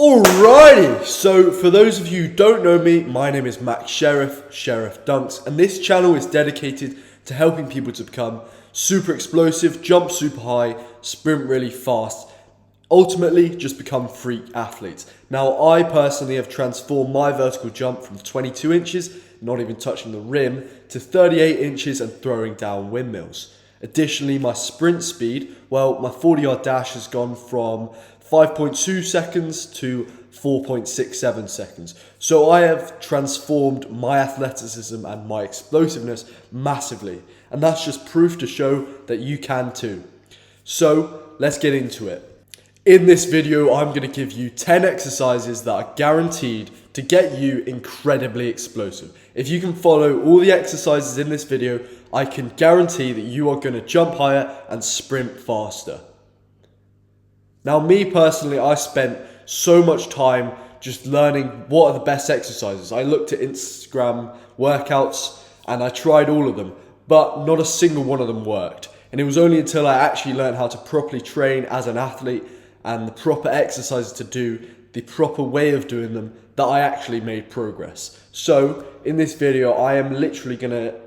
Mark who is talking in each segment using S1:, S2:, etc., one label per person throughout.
S1: Alrighty, so for those of you who don't know me, my name is Max Sheriff Dunks, and this channel is dedicated to helping people to become super explosive, jump super high, sprint really fast, ultimately just become freak athletes. Now, I personally have transformed my vertical jump from 22 inches, not even touching the rim, to 38 inches and throwing down windmills. Additionally, my sprint speed, well, my 40-yard dash has gone from 5.2 seconds to 4.67 seconds. So I have transformed my athleticism and my explosiveness massively. And that's just proof to show that you can too. So let's get into it. In this video, I'm going to give you 10 exercises that are guaranteed to get you incredibly explosive. If you can follow all the exercises in this video, I can guarantee that you are going to jump higher and sprint faster. Now, me personally, I spent so much time just learning what are the best exercises. I looked at Instagram workouts and I tried all of them, but not a single one of them worked. And it was only until I actually learned how to properly train as an athlete and the proper exercises to do, the proper way of doing them, that I actually made progress. So in this video, I am literally going to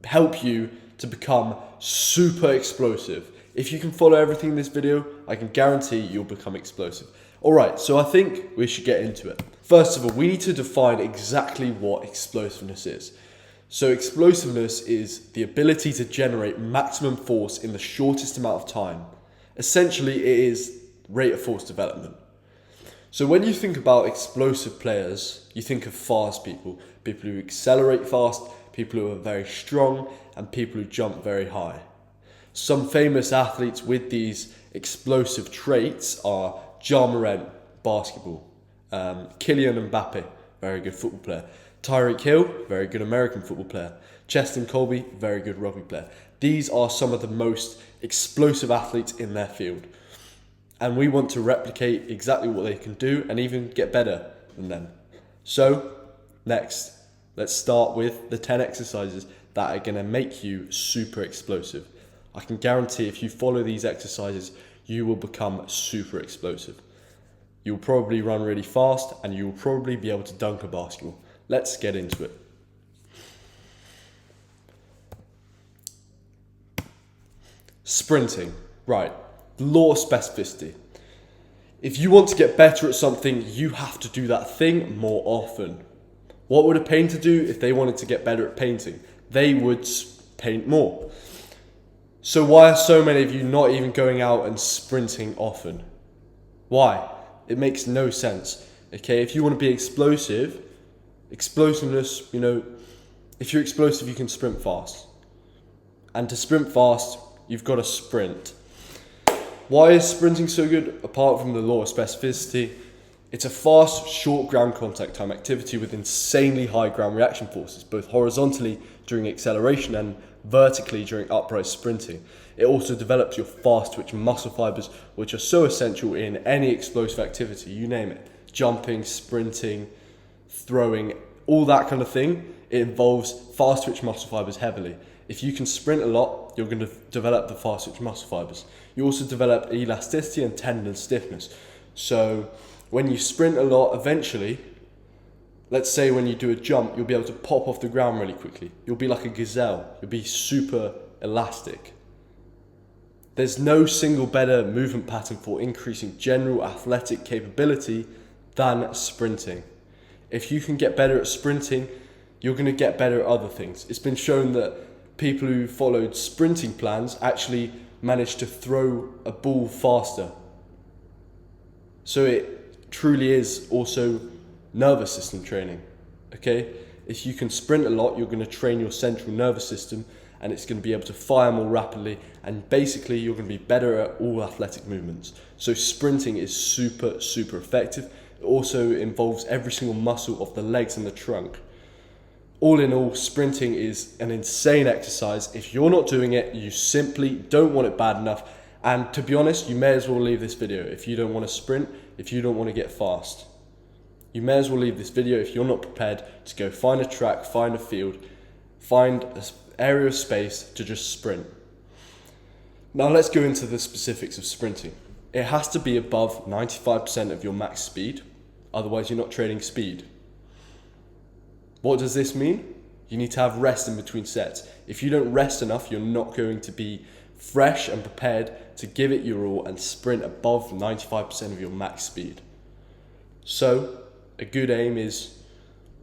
S1: help you to become super explosive. If you can follow everything in this video, I can guarantee you'll become explosive. Alright, so I think we should get into it. First of all, we need to define exactly what explosiveness is. So explosiveness is the ability to generate maximum force in the shortest amount of time. Essentially, it is rate of force development. So when you think about explosive players, you think of fast people. People who accelerate fast, people who are very strong, and people who jump very high. Some famous athletes with these explosive traits are Ja Morant, basketball, Kylian Mbappe, very good football player, Tyreek Hill, very good American football player, Cheston Colby, very good rugby player. These are some of the most explosive athletes in their field. And we want to replicate exactly what they can do and even get better than them. So, next, let's start with the 10 exercises that are going to make you super explosive. I can guarantee if you follow these exercises, you will become super explosive. You'll probably run really fast and you will probably be able to dunk a basketball. Let's get into it. Sprinting. Right. The law of specificity. If you want to get better at something, you have to do that thing more often. What would a painter do if they wanted to get better at painting? They would paint more. So why are so many of you not even going out and sprinting often? Why? It makes no sense. Okay, if you want to be explosiveness, if you're explosive, you can sprint fast. And to sprint fast, you've got to sprint. Why is sprinting so good? Apart from the law of specificity, it's a fast, short ground contact time activity with insanely high ground reaction forces, both horizontally during acceleration and vertically during upright sprinting. It also develops your fast twitch muscle fibers, which are so essential in any explosive activity, you name it. Jumping, sprinting, throwing, all that kind of thing. It involves fast twitch muscle fibers heavily. If you can sprint a lot, you're going to develop the fast twitch muscle fibers. You also develop elasticity and tendon stiffness. So when you sprint a lot, eventually, let's say when you do a jump, you'll be able to pop off the ground really quickly. You'll be like a gazelle. You'll be super elastic. There's no single better movement pattern for increasing general athletic capability than sprinting. If you can get better at sprinting, you're going to get better at other things. It's been shown that people who followed sprinting plans actually managed to throw a ball faster. So it truly is also nervous system training. Okay? If you can sprint a lot, you're going to train your central nervous system and it's going to be able to fire more rapidly, and basically you're going to be better at all athletic movements. So sprinting is super effective. It also involves every single muscle of the legs and the trunk. All in all, sprinting is an insane exercise. If you're not doing it, you simply don't want it bad enough. And to be honest, you may as well leave this video if you don't want to sprint, if you don't want to get fast. You may as well leave this video if you're not prepared to go find a track, find a field, find an area of space to just sprint. Now let's go into the specifics of sprinting. It has to be above 95% of your max speed. Otherwise, you're not training speed. What does this mean? You need to have rest in between sets. If you don't rest enough, you're not going to be fresh and prepared to give it your all and sprint above 95% of your max speed. So, a good aim is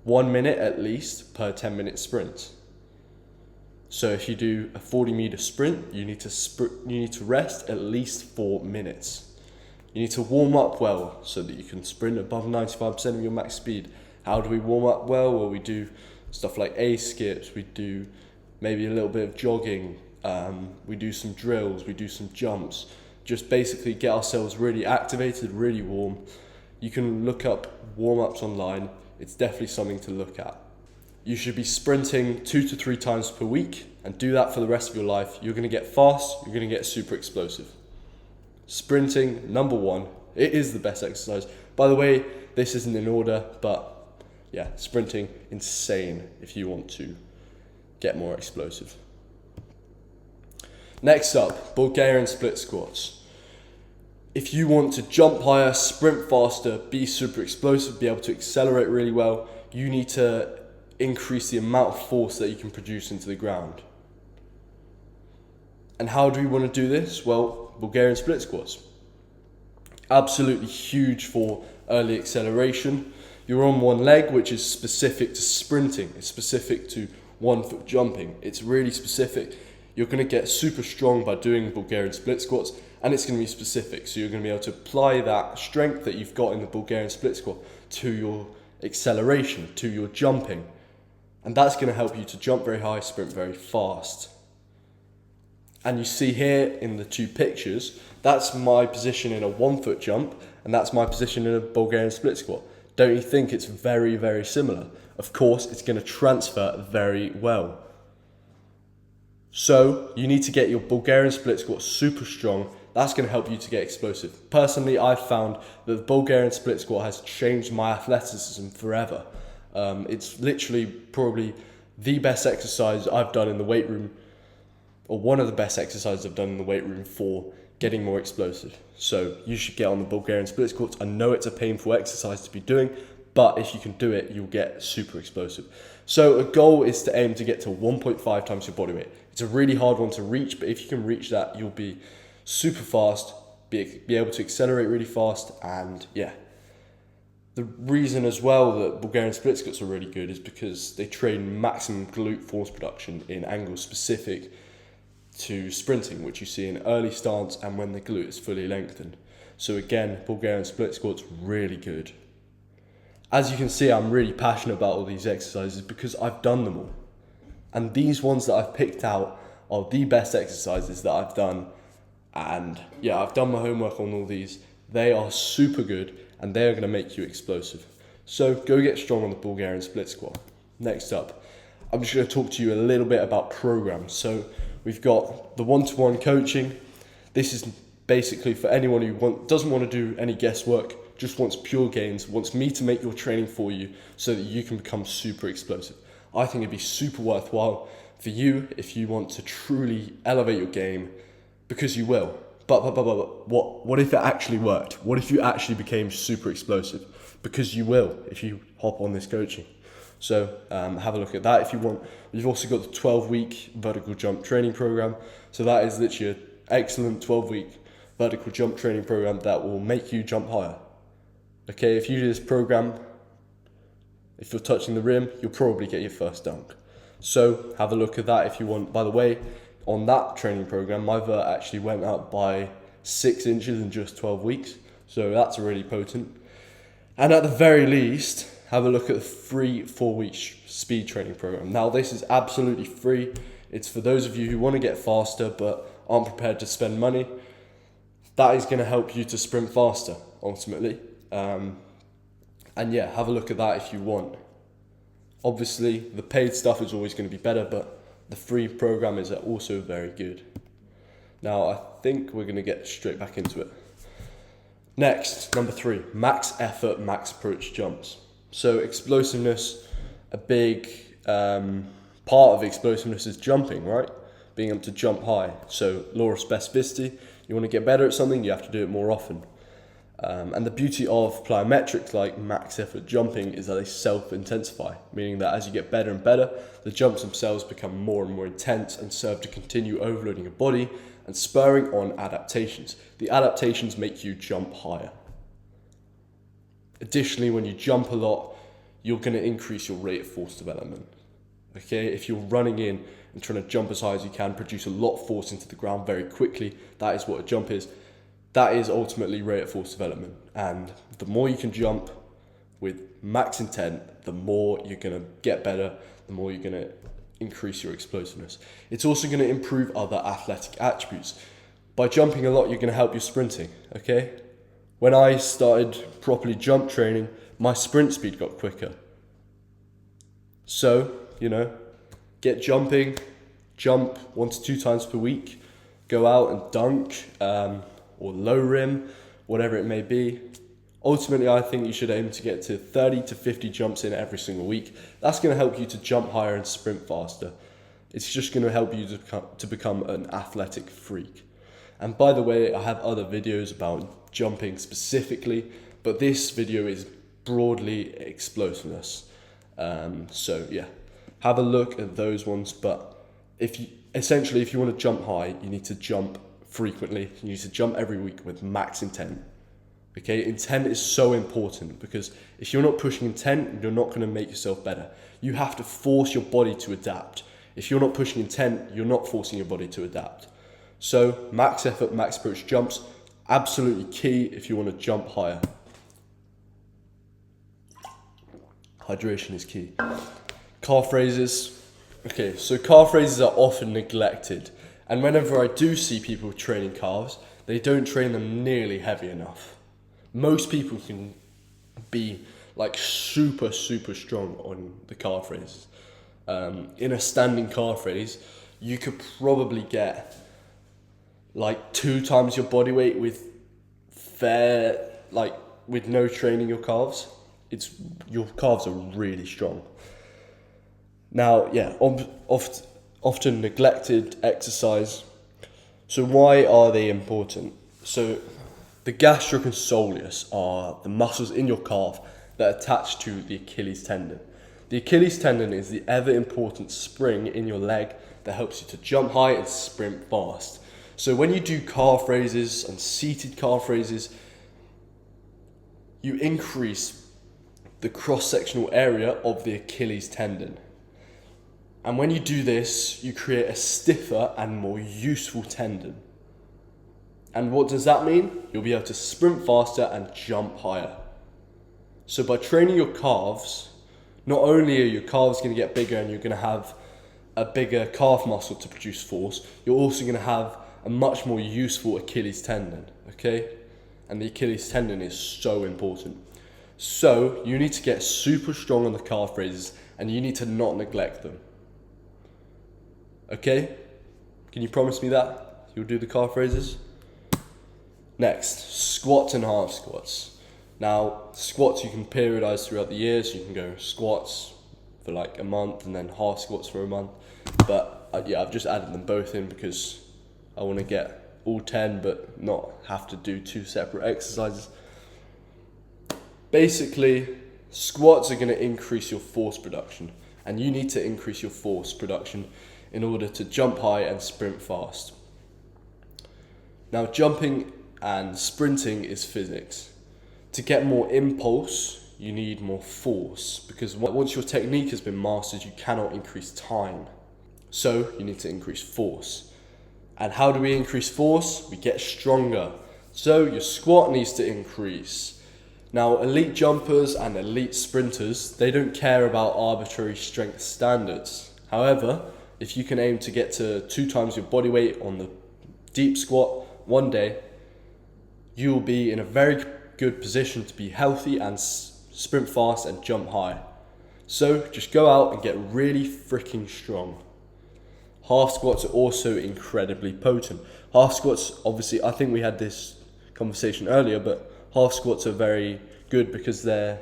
S1: 1 minute at least per 10-minute sprint. So if you do a 40-meter sprint, you need to rest at least 4 minutes. You need to warm up well so that you can sprint above 95% of your max speed. How do we warm up well? Well, we do stuff like A skips, we do maybe a little bit of jogging, we do some drills, we do some jumps, just basically get ourselves really activated, really warm. You can look up warm-ups online. It's definitely something to look at. You should be sprinting 2 to 3 times per week and do that for the rest of your life. You're going to get fast, you're going to get super explosive. Sprinting, number 1, it is the best exercise. By the way, this isn't in order, but yeah, sprinting, insane if you want to get more explosive. Next up, Bulgarian split squats. If you want to jump higher, sprint faster, be super explosive, be able to accelerate really well, you need to increase the amount of force that you can produce into the ground. And how do we want to do this? Well, Bulgarian split squats. Absolutely huge for early acceleration. You're on one leg, which is specific to sprinting. It's specific to 1 foot jumping. It's really specific. You're going to get super strong by doing Bulgarian split squats, and it's going to be specific. So you're going to be able to apply that strength that you've got in the Bulgarian split squat to your acceleration, to your jumping. And that's going to help you to jump very high, sprint very fast. And you see here in the 2 pictures, that's my position in a 1 foot jump, and that's my position in a Bulgarian split squat. Don't you think it's very, very similar? Of course, it's going to transfer very well. So you need to get your Bulgarian split squat super strong. That's going to help you to get explosive. Personally, I've found that the Bulgarian split squat has changed my athleticism forever. It's literally probably the best exercise I've done in the weight room, or one of the best exercises I've done in the weight room for getting more explosive. So you should get on the Bulgarian split squats. I know it's a painful exercise to be doing, but if you can do it, you'll get super explosive. So a goal is to aim to get to 1.5 times your body weight. It's a really hard one to reach, but if you can reach that, you'll be super fast, be able to accelerate really fast, and yeah. The reason as well that Bulgarian split squats are really good is because they train maximum glute force production in angles specific to sprinting, which you see in early stance and when the glute is fully lengthened. So again, Bulgarian split squats really good. As you can see, I'm really passionate about all these exercises because I've done them all. And these ones that I've picked out are the best exercises that I've done. And yeah, I've done my homework on all these. They are super good and they are going to make you explosive. So go get strong on the Bulgarian split squat. Next up, I'm just going to talk to you a little bit about programs. So we've got the one-to-one coaching. This is basically for anyone who doesn't want to do any guesswork, just wants pure gains, wants me to make your training for you so that you can become super explosive. I think it'd be super worthwhile for you if you want to truly elevate your game, because you will. But what if it actually worked? What if you actually became super explosive? Because you will if you hop on this coaching. So have a look at that if you want. You've also got the 12-week vertical jump training program. So that is literally an excellent 12-week vertical jump training program that will make you jump higher. Okay, if you do this program, if you're touching the rim, you'll probably get your first dunk. So have a look at that if you want. By the way, on that training program, my vert actually went up by 6 inches in just 12 weeks. So that's really potent. And at the very least, have a look at the free 4-week speed training program. Now, this is absolutely free. It's for those of you who want to get faster but aren't prepared to spend money. That is going to help you to sprint faster, ultimately. And yeah, have a look at that if you want. Obviously, the paid stuff is always going to be better, but the free program is also very good. Now, I think we're going to get straight back into it. Next, number 3, max effort, max approach jumps. So explosiveness, a big part of explosiveness is jumping, right? Being able to jump high. So law of specificity, you want to get better at something, you have to do it more often. And the beauty of plyometrics like max effort jumping is that they self-intensify, meaning that as you get better and better, the jumps themselves become more and more intense and serve to continue overloading your body and spurring on adaptations. The adaptations make you jump higher. Additionally, when you jump a lot, you're going to increase your rate of force development. Okay, if you're running in and trying to jump as high as you can, produce a lot of force into the ground very quickly, that is what a jump is. That is ultimately rate of force development. And the more you can jump with max intent, the more you're going to get better, the more you're going to increase your explosiveness. It's also going to improve other athletic attributes. By jumping a lot, you're going to help your sprinting, okay? When I started properly jump training, my sprint speed got quicker. So, get jumping, jump 1 to 2 times per week, go out and dunk, or low rim, whatever it may be. Ultimately, I think you should aim to get to 30 to 50 jumps in every single week. That's going to help you to jump higher and sprint faster. It's just going to help you to become an athletic freak. And by the way, I have other videos about jumping specifically, but this video is broadly explosiveness. So yeah, have a look at those ones. But if you want to jump high, you need to jump frequently. You need to jump every week with max intent. Okay, intent is so important because if you're not pushing intent, you're not going to make yourself better. You have to force your body to adapt. If you're not pushing intent, you're not forcing your body to adapt. So max effort, max approach jumps, absolutely key if you want to jump higher. Hydration is key. Calf raises. Okay, so calf raises are often neglected. And whenever I do see people training calves, they don't train them nearly heavy enough. Most people can be like super strong on the calf raises. In a standing calf raise, you could probably get like 2 times your body weight with no training your calves. Your calves are really strong. Now, yeah, often neglected exercise. So why are they important? So the gastric and soleus are the muscles in your calf that attach to the Achilles tendon. The Achilles tendon is the ever important spring in your leg that helps you to jump high and sprint fast. So when you do calf raises and seated calf raises, you increase the cross-sectional area of the Achilles tendon. And when you do this, you create a stiffer and more useful tendon. And what does that mean? You'll be able to sprint faster and jump higher. So by training your calves, not only are your calves going to get bigger and you're going to have a bigger calf muscle to produce force, you're also going to have a much more useful Achilles tendon, okay? And the Achilles tendon is so important. So you need to get super strong on the calf raises and you need to not neglect them. Okay? Can you promise me that? You'll do the calf raises? Next, squats and half squats. Now, squats you can periodize throughout the year, so you can go squats for like a month and then half squats for a month. But I've just added them both in because I want to get all 10 but not have to do 2 separate exercises. Basically, squats are going to increase your force production, and you need to increase your force production in order to jump high and sprint fast. Now, jumping and sprinting is physics. To get more impulse, you need more force, because once your technique has been mastered, you cannot increase time. So you need to increase force. And how do we increase force? We get stronger. So your squat needs to increase. Now, elite jumpers and elite sprinters, they don't care about arbitrary strength standards. However, if you can aim to get to 2 times your body weight on the deep squat one day, you will be in a very good position to be healthy and sprint fast and jump high. So just go out and get really freaking strong. Half squats are also incredibly potent. Half squats, obviously, I think we had this conversation earlier, but half squats are very good because they're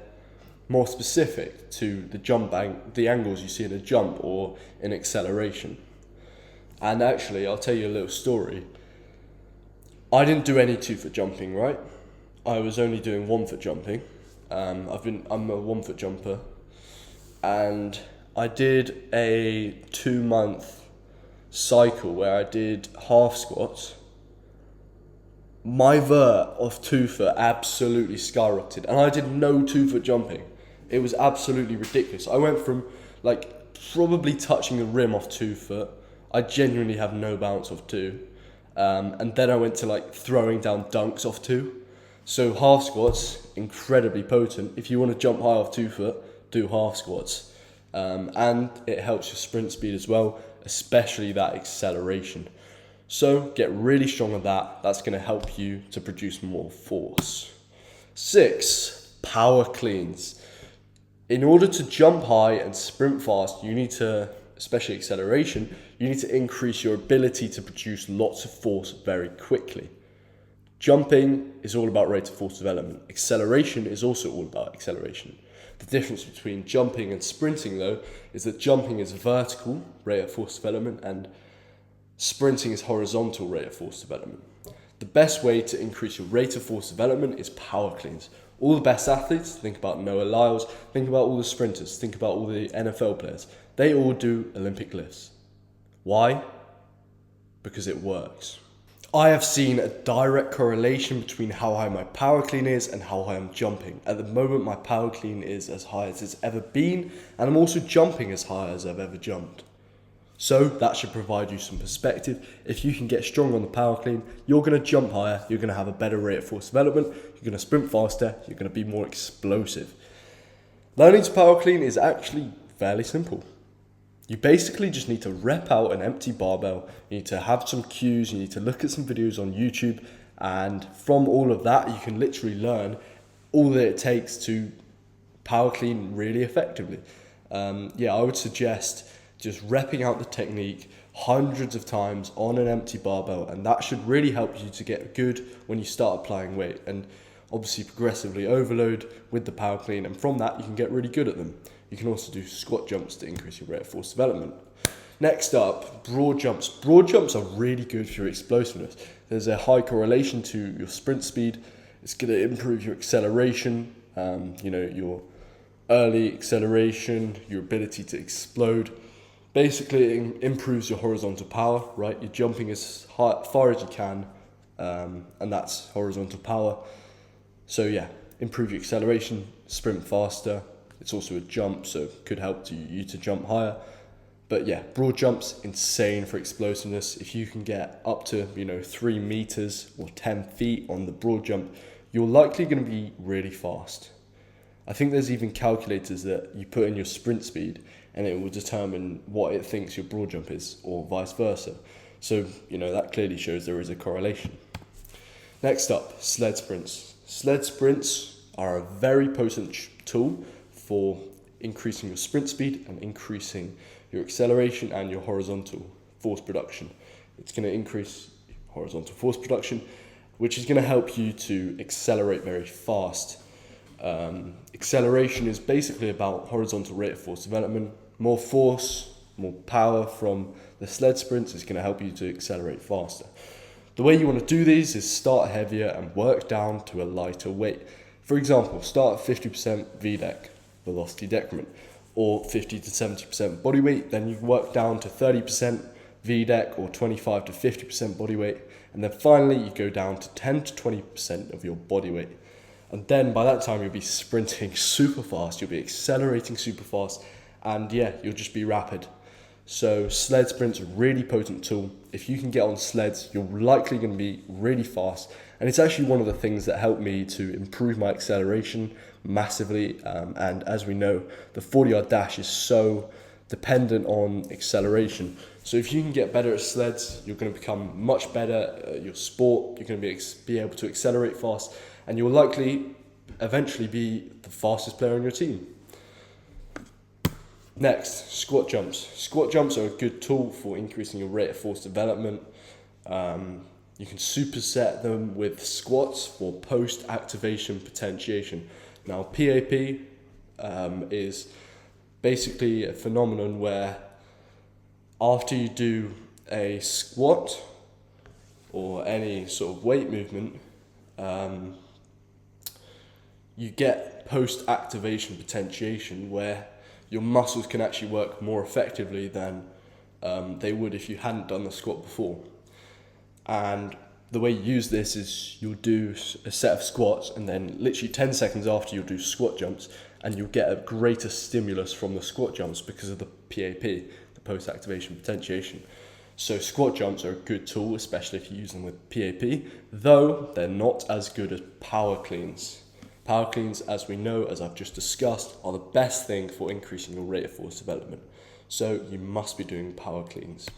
S1: more specific to the angles you see in a jump or in acceleration. And actually, I'll tell you a little story. I didn't do any 2-foot jumping, right? I was only doing 1 foot jumping. I'm a 1 foot jumper, and I did a 2-month cycle where I did half squats. My vert of 2 foot absolutely skyrocketed, and I did no 2 foot jumping. It was absolutely ridiculous. I went from like probably touching the rim off 2 foot. I genuinely have no bounce off 2. And then I went to like throwing down dunks off 2. So half squats, incredibly potent. If you want to jump high off 2 foot, do half squats. And it helps your sprint speed as well, especially that acceleration. So get really strong at that. That's going to help you to produce more force. 6, power cleans. In order to jump high and sprint fast, you need to, especially acceleration, you need to increase your ability to produce lots of force very quickly. Jumping is all about rate of force development. Acceleration is also all about acceleration. The difference between jumping and sprinting, though, is that jumping is vertical rate of force development and sprinting is horizontal rate of force development. The best way to increase your rate of force development is power cleans. All the best athletes, think about Noah Lyles, think about all the sprinters, think about all the NFL players. They all do Olympic lifts. Why? Because it works. I have seen a direct correlation between how high my power clean is and how high I'm jumping. At the moment, my power clean is as high as it's ever been, and I'm also jumping as high as I've ever jumped. So that should provide you some perspective. If you can get strong on the power clean, you're going to jump higher, you're going to have a better rate of force development, you're going to sprint faster, you're going to be more explosive. Learning to power clean is actually fairly simple. You basically just need to rep out an empty barbell, you need to have some cues, you need to look at some videos on YouTube, and from all of that you can literally learn all that it takes to power clean really effectively. I would suggest just repping out the technique hundreds of times on an empty barbell, and that should really help you to get good when you start applying weight, and obviously progressively overload with the power clean, and from that you can get really good at them. You can also do squat jumps to increase your rate of force development. Next up, broad jumps. Broad jumps are really good for your explosiveness. There's a high correlation to your sprint speed. It's going to improve your acceleration, your early acceleration, your ability to explode. Basically, it improves your horizontal power, right? You're jumping as far as you can, and that's horizontal power. So yeah, improve your acceleration, sprint faster. It's also a jump, so it could help you to jump higher. But yeah, broad jumps, insane for explosiveness. If you can get up to 3 meters or 10 feet on the broad jump, you're likely going to be really fast. I think there's even calculators that you put in your sprint speed and it will determine what it thinks your broad jump is, or vice versa. So, that clearly shows there is a correlation. Next up, sled sprints. Sled sprints are a very potent tool for increasing your sprint speed and increasing your acceleration and your horizontal force production. It's going to increase horizontal force production, which is going to help you to accelerate very fast. Acceleration is basically about horizontal rate of force development. More force, more power from the sled sprints is going to help you to accelerate faster. The way you want to do these is start heavier and work down to a lighter weight. For example, start at 50% VDEC, velocity decrement, or 50 to 70% body weight, then you work down to 30% VDEC or 25 to 50% body weight, and then finally you go down to 10 to 20% of your body weight. And then by that time you'll be sprinting super fast, you'll be accelerating super fast, and you'll just be rapid. So sled sprints are a really potent tool. If you can get on sleds, you're likely going to be really fast, and it's actually one of the things that helped me to improve my acceleration massively. And as we know, the 40-yard dash is so dependent on acceleration. So if you can get better at sleds, you're going to become much better at your sport. You're going to be able to accelerate fast, and you'll likely eventually be the fastest player on your team. Next, squat jumps. Squat jumps are a good tool for increasing your rate of force development. You can superset them with squats for post-activation potentiation. Now, PAP is basically a phenomenon where after you do a squat or any sort of weight movement, you get post-activation potentiation, where your muscles can actually work more effectively than they would if you hadn't done the squat before. And the way you use this is you'll do a set of squats, and then literally 10 seconds after you'll do squat jumps, and you'll get a greater stimulus from the squat jumps because of the PAP, the post-activation potentiation. So squat jumps are a good tool, especially if you use them with PAP, though they're not as good as power cleans. Power cleans, as we know, as I've just discussed, are the best thing for increasing your rate of force development. So you must be doing power cleans.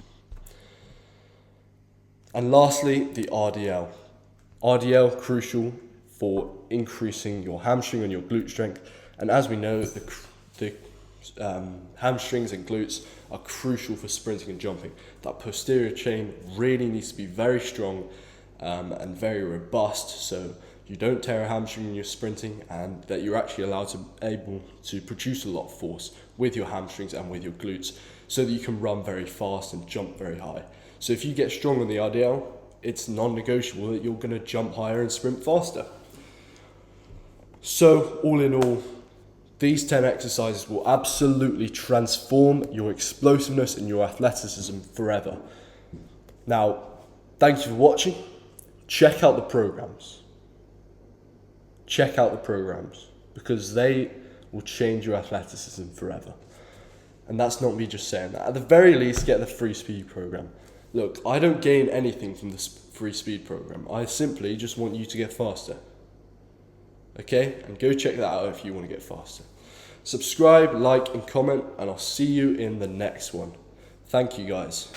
S1: And lastly, the RDL. RDL, crucial for increasing your hamstring and your glute strength. And as we know, the hamstrings and glutes are crucial for sprinting and jumping. That posterior chain really needs to be very strong and very robust, so you don't tear a hamstring when you're sprinting, and that you're actually able to produce a lot of force with your hamstrings and with your glutes, so that you can run very fast and jump very high. So if you get strong on the RDL, it's non-negotiable that you're going to jump higher and sprint faster. So all in all, these 10 exercises will absolutely transform your explosiveness and your athleticism forever. Now, thank you for watching. Check out the programs. Check out the programs, because they will change your athleticism forever. And that's not me just saying that. At the very least, get the free speed program. Look, I don't gain anything from this free speed program. I simply just want you to get faster. Okay? And go check that out if you want to get faster. Subscribe, like, and comment, and I'll see you in the next one. Thank you, guys.